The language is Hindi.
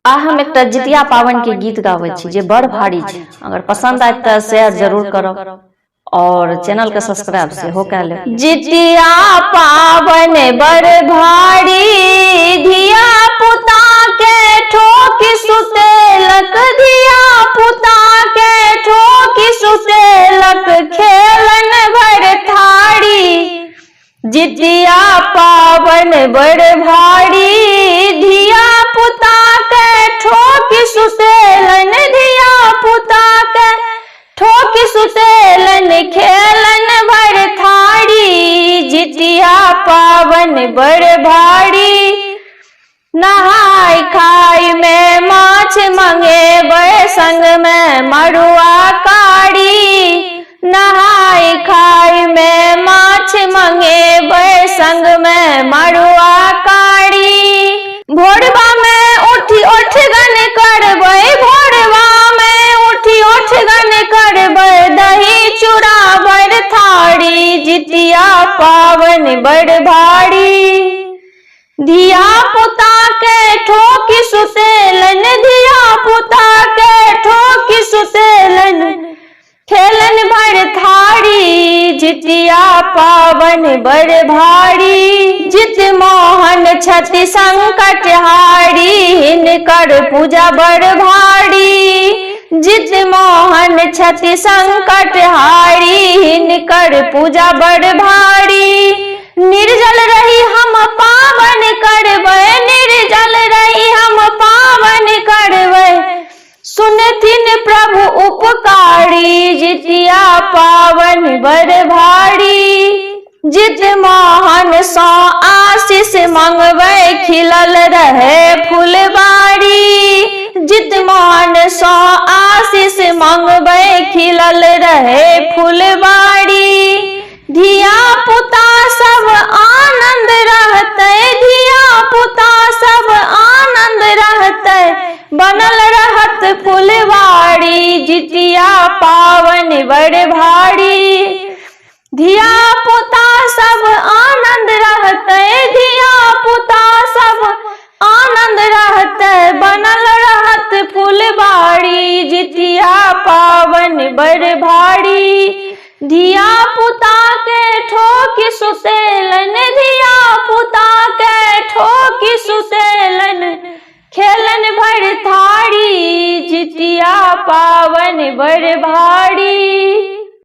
हम एक जितिया पावन के गीत गावे छी जे बड़ भारी छै। अगर पसंद आए तो शेयर जरूर करब और चैनल के सब्सक्राइब से हो कर ले। जितिया पावन बड़ भारी, धिया पुता के ठोक सुतेलक, धिया पुता के ठोक सुतेलक, खेलन भर थारी। जितिया पावन बड़ भारी, धिया पुता के ठोक सुतेलन, धिया पुता के ठोक सुतेलन, खेलन भर थारी। जितिया पावन बड़ भारी, नहाय खाय में माछ मंगेबै, संग में मड़ुआ काड़ी। नहाय खाय में माछ मंगेबै, संग में मड़ुआ काड़ी। भोरबा में उठी ओठगन करबै, भोरबा में उठी ओठगन करबै, दही चूड़ा भर थारी। जितिया पावन बड़ भारी, धिया पुता के ठोक सुतेलन, धिया पुता के ठोक सुतेलन, खेलन भर थारी। जितिया पावन बड़ भारी, जित मोहन छति संकट हारी, हिनकर पूजा बड़ भारी। जित मोहन छति संकट हारी, हिनकर पूजा बड़ भारी। निर्जल रही हम पावन करबै, निर्जल रही हम पावन करबै, सुनथिन प्रभु उपकारी। जितिया पावन बड़ भारी, जित मोहन सो आशीष मंगबै, खिलल रहे फूलबा